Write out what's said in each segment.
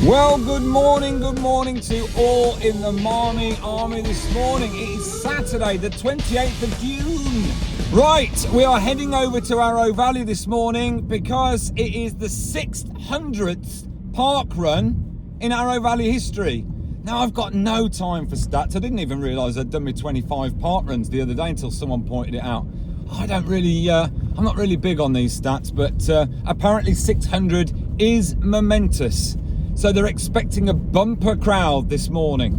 Well, good morning to all in the Marmy Army this morning. It is Saturday, the 28th of June. Right, we are heading over to Arrow Valley this morning because it is the 600th park run in Arrow Valley history. Now, I've got no time for stats. I didn't even realise I'd done my 25 park runs the other day until someone pointed it out. I'm not really big on these stats, but apparently 600 is momentous. So they're expecting a bumper crowd this morning.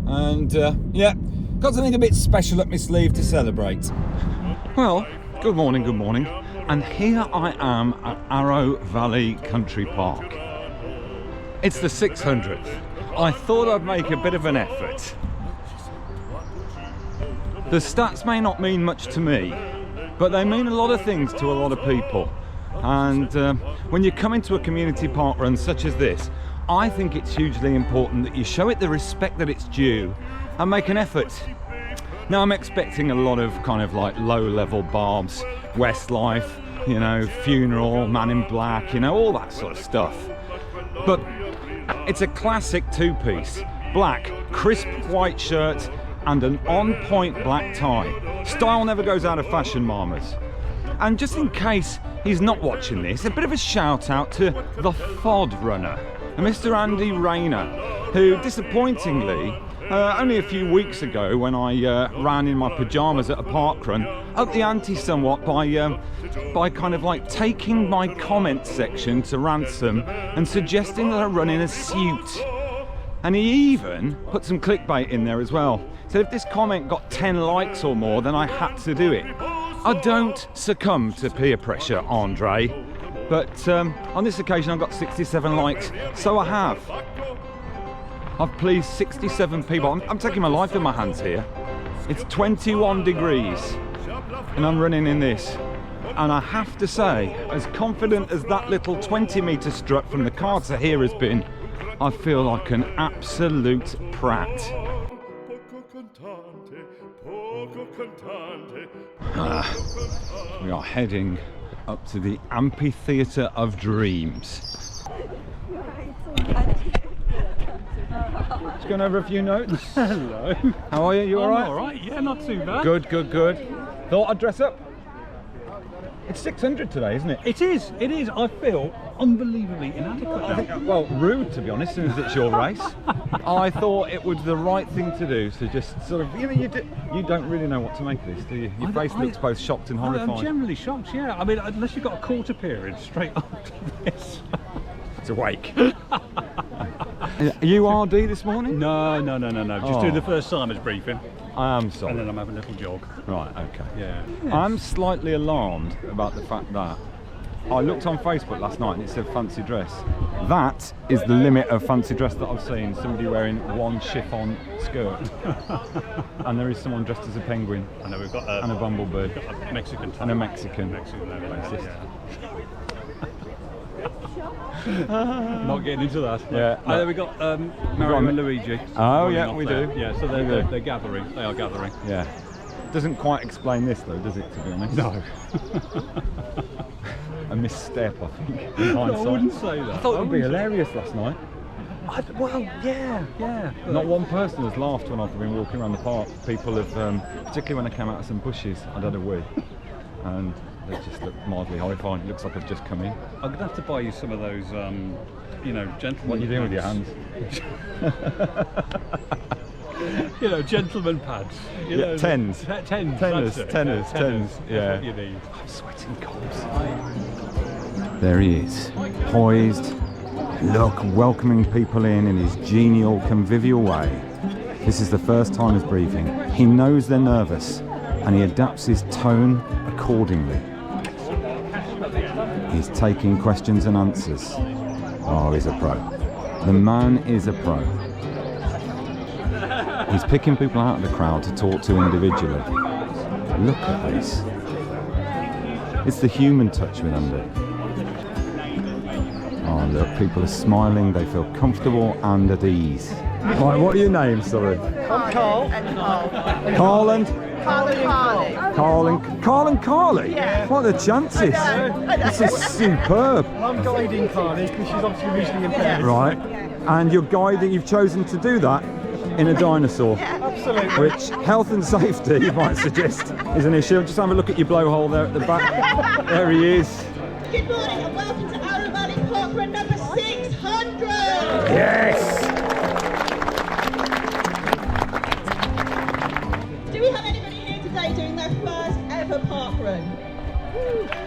And yeah, got something a bit special up my sleeve to celebrate. Well, good morning. And here I am at Arrow Valley Country Park. It's the 600th. I thought I'd make a bit of an effort. The stats may not mean much to me, but they mean a lot of things to a lot of people. And when you come into a community park run such as this, I think it's hugely important that you show it the respect that it's due and make an effort. Now, I'm expecting a lot of kind of like low-level barbs, Westlife, you know, Funeral, Man in Black, you know, all that sort of stuff. But it's a classic two-piece, black, crisp white shirt and an on-point black tie. Style never goes out of fashion, Marmers. And just in case he's not watching this, a bit of a shout out to the FOD runner, Mr. Andy Rayner, who disappointingly, only a few weeks ago when I ran in my pyjamas at a park run, upped the ante somewhat by kind of like taking my comment section to ransom and suggesting that I run in a suit. And he even put some clickbait in there as well. So if this comment got 10 likes or more, then I had to do it. I don't succumb to peer pressure, Andre. But on this occasion I've got 67 likes, so I have. I've pleased 67 people. I'm taking my life in my hands here. It's 21 degrees and I'm running in this. And I have to say, as confident as that little 20-metre strut from the Carter here has been, I feel like an absolute prat. We are heading up to the Amphitheatre of Dreams. Just going over a few notes. Hello. How are you? You all right? All right. Yeah, not too bad. Good. Thought I'd dress up. It's 600 today, isn't it? It is. I feel unbelievably inadequate. I think, well, rude to be honest, since it's your race. I thought it was the right thing to do, so just sort of, you know, you don't really know what to make of this, do you? Your face looks both shocked and horrified. I'm generally shocked, yeah. I mean, unless you've got a quarter period straight after this. It's awake. Are you RD this morning? No. Just doing the first timers briefing. I am sorry. And then I'm having a little jog. Right, okay. Yeah. I'm slightly alarmed about the fact that I looked on Facebook last night and it said fancy dress. That is the limit of fancy dress that I've seen. Somebody wearing one chiffon skirt. And there is someone dressed as a penguin. I know we've got and a bumblebee. A Mexican. And a Mexican. Not getting into that. Yeah. No. We got Mario and Luigi. Oh yeah, we do. Yeah, so they're gathering. They are gathering. Yeah. Doesn't quite explain this though, does it, to be honest? No. A misstep, I think, in hindsight. I wouldn't say that. I thought it would be hilarious last night. Well, yeah. Not one person has laughed when I've been walking around the park. People have, particularly when I came out of some bushes, I'd had a wee. And they just look mildly horrified. It looks like I've just come in. I'm going to have to buy you some of those, you know, gentlemen. What are you doing with your hands? You know, gentleman pads. You know, tens. Tenors. Yeah. What you need. I'm sweating cobs. There he is, poised, welcoming people in his genial, convivial way. This is the first timers briefing. He knows they're nervous and he adapts his tone accordingly. He's taking questions and answers. Oh, he's a pro. The man is a pro. He's picking people out of the crowd to talk to individually. Look at this. It's the human touch with Andy. Oh look, people are smiling, they feel comfortable and at ease. Right, what are your names, sorry? I'm Carl. And Carl. Carl and? Carl and Carly. Carl and Carly? Yeah. What are the chances? This is superb. I'm guiding Carly because she's obviously visually impaired. Right, and you're guiding, you've chosen to do that in a dinosaur. Absolutely. Which health and safety, you might suggest, is an issue. Just have a look at your blowhole there at the back. There he is. Good morning and welcome to Arrow Valley Parkrun number 600! Yes! Do we have anybody here today doing their first ever parkrun?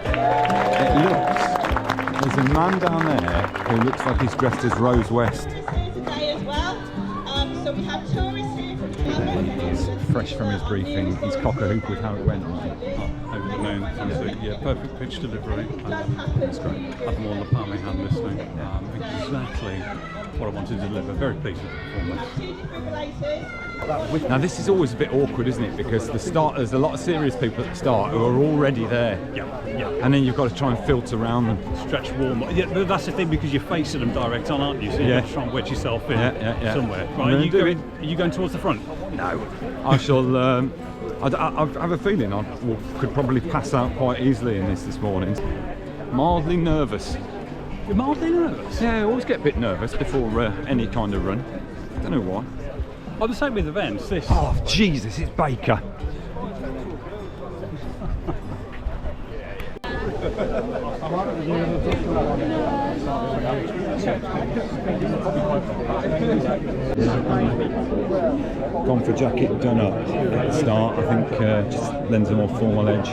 It looks, there's a man down there who looks like he's dressed as Rose West. Tourists here today as well. So we have tourists here from Hammond. Fresh from his briefing, he's cock-a-hoop with how it went. Over the moon, fantastic. Yeah, perfect pitch delivery. It's great. Had them all in the palm of my hand listening. Exactly what I wanted to deliver. Very pleased with the performance. Two defibrillators. Now this is always a bit awkward, isn't it? Because there's a lot of serious people at the start who are already there. Yeah. And then you've got to try and filter around them. Stretch warm. Yeah, but that's the thing because you're facing them direct on, aren't you? So you've got to try and wedge yourself in somewhere. Right, are you going towards the front? No. I shall. I have a feeling I could probably pass out quite easily in this morning. Mildly nervous. You're mildly nervous? Yeah, I always get a bit nervous before any kind of run. I don't know why. I'm the same with events. This. Oh, Jesus, it's Baker. Gone for jacket done up at the start. I think just lends a more formal edge.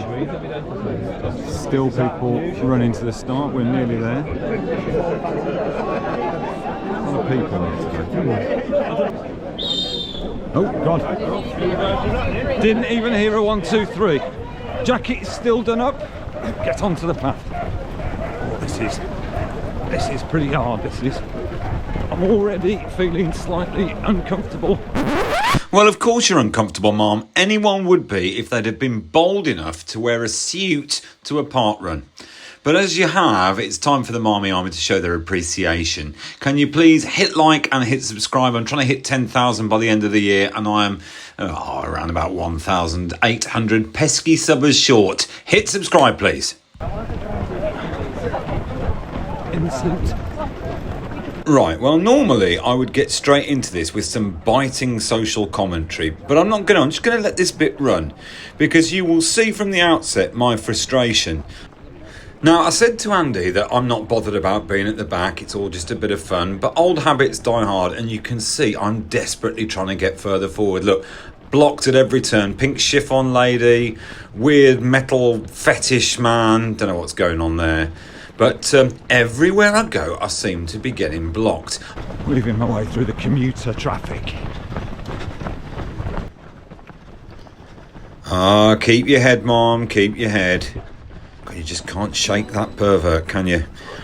Still people running to the start. We're nearly there. A lot of people here today. Oh God! Didn't even hear a 1, 2, 3. Jacket's still done up. Get onto the path. Oh, this is pretty hard. This is. I'm already feeling slightly uncomfortable. Well, of course you're uncomfortable, Mom. Anyone would be if they'd have been bold enough to wear a suit to a parkrun. But as you have, it's time for the Marmy Army to show their appreciation. Can you please hit like and hit subscribe? I'm trying to hit 10,000 by the end of the year, and I am around about 1,800 pesky subbers short. Hit subscribe, please. Instant. Right, well, normally I would get straight into this with some biting social commentary, but I'm not going to. I'm just going to let this bit run, because you will see from the outset my frustration. Now, I said to Andy that I'm not bothered about being at the back, it's all just a bit of fun, but old habits die hard, and you can see I'm desperately trying to get further forward. Look, blocked at every turn, pink chiffon lady, weird metal fetish man, don't know what's going on there. But everywhere I go, I seem to be getting blocked. Weaving my way through the commuter traffic. Ah, keep your head, Mom, keep your head. You just can't shake that pervert, can you?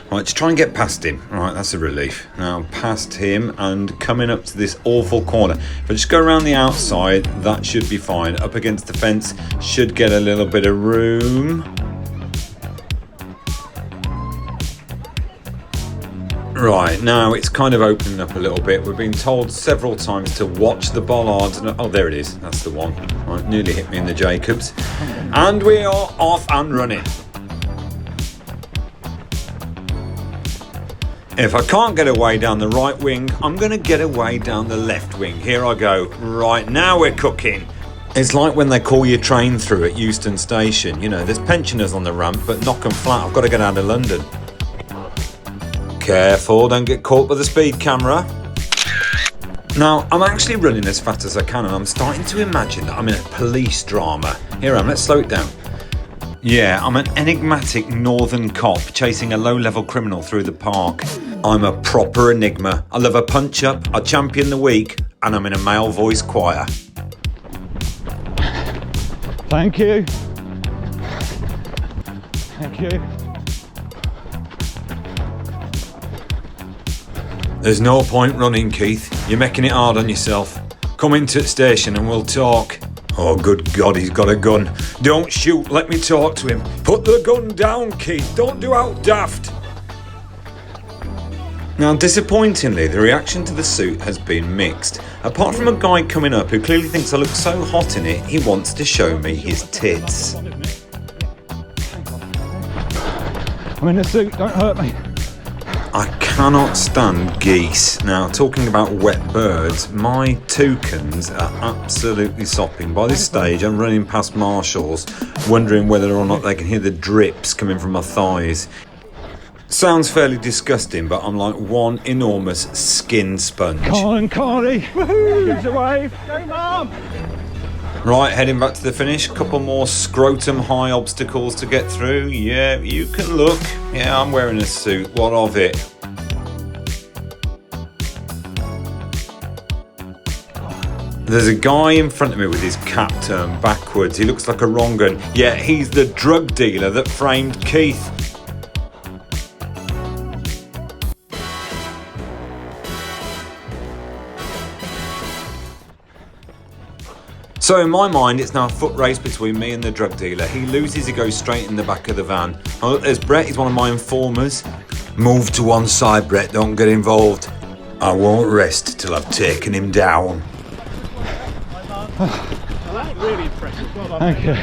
Right, let's try and get past him. Right, that's a relief. Now, past him and coming up to this awful corner. If I just go around the outside, that should be fine. Up against the fence, should get a little bit of room. Right, now it's kind of opening up a little bit. We've been told several times to watch the bollards. Oh, there it is. That's the one. Right, nearly hit me in the Jacobs. And we are off and running. If I can't get away down the right wing, I'm going to get away down the left wing. Here I go. Right, now we're cooking. It's like when they call your train through at Euston Station. You know, there's pensioners on the ramp, but knock 'em flat. I've got to get out of London. Careful, don't get caught by the speed camera. Now, I'm actually running as fast as I can, and I'm starting to imagine that I'm in a police drama. Here I am, let's slow it down. Yeah, I'm an enigmatic northern cop chasing a low-level criminal through the park. I'm a proper enigma. I love a punch-up, I champion the weak, and I'm in a male voice choir. Thank you. Thank you. There's no point running, Keith. You're making it hard on yourself. Come into the station and we'll talk. Oh, good God, he's got a gun. Don't shoot, let me talk to him. Put the gun down, Keith. Don't do out daft. Now, disappointingly, the reaction to the suit has been mixed. Apart from a guy coming up who clearly thinks I look so hot in it, he wants to show me his tits. I'm in a suit, don't hurt me. I cannot stand geese. Now, talking about wet birds, my toucans are absolutely sopping. By this stage, I'm running past Marshalls, wondering whether or not they can hear the drips coming from my thighs. Sounds fairly disgusting, but I'm like one enormous skin sponge. Carl and Carly, woohoo! Give us a wave. Go, Mum! Right, heading back to the finish. Couple more scrotum high obstacles to get through. Yeah, you can look. Yeah, I'm wearing a suit. What of it? There's a guy in front of me with his cap turned backwards. He looks like a wrong un. Yeah, he's the drug dealer that framed Keith. So in my mind, it's now a foot race between me and the drug dealer. He loses, he goes straight in the back of the van. Oh, there's Brett, he's one of my informers. Move to one side, Brett, don't get involved. I won't rest till I've taken him down. That's really impressive. Well done. Thank you.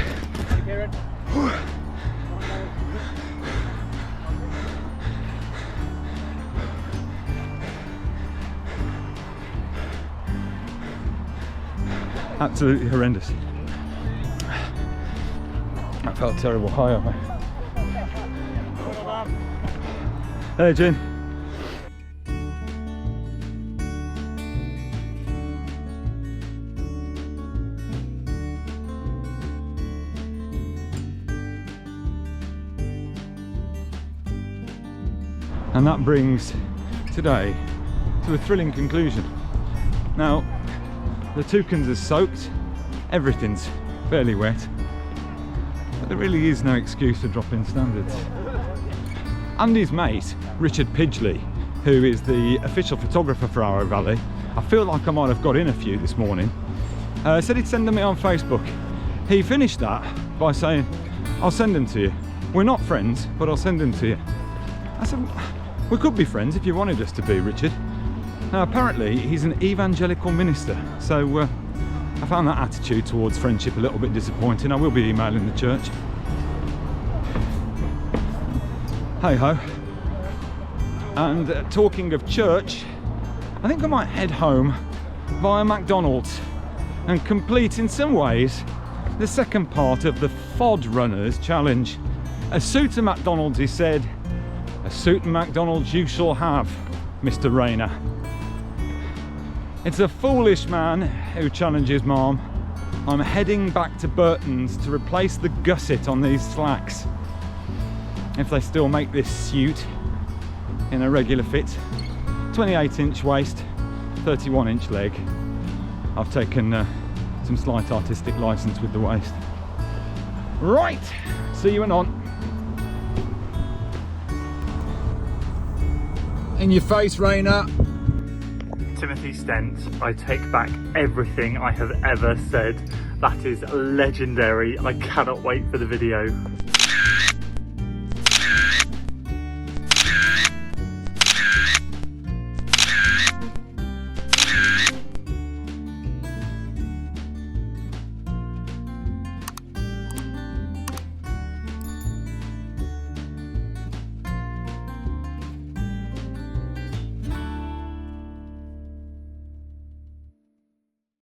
Absolutely horrendous. That felt terrible. High up. Hey, Jim. And that brings today to a thrilling conclusion. Now, the toucans are soaked, everything's fairly wet, but there really is no excuse for dropping standards. Andy's mate, Richard Pidgley, who is the official photographer for Arrow Valley, I feel like I might have got in a few this morning, said he'd send them me on Facebook. He finished that by saying, I'll send them to you. We're not friends, but I'll send them to you. I said, we could be friends if you wanted us to be, Richard. Now apparently he's an evangelical minister, so I found that attitude towards friendship a little bit disappointing. I will be emailing the church. Hey ho. And talking of church, I think I might head home via McDonald's and complete in some ways the second part of the FOD Runners Challenge. A suit to McDonald's, he said. A suit and McDonald's you shall have, Mr. Rayner. It's a foolish man who challenges MARM. I'm heading back to Burton's to replace the gusset on these slacks. If they still make this suit in a regular fit. 28-inch waist, 31-inch leg. I've taken some slight artistic license with the waist. Right, see you anon. In your face, Rayner. Timothy Stent, I take back everything I have ever said. That is legendary. I cannot wait for the video.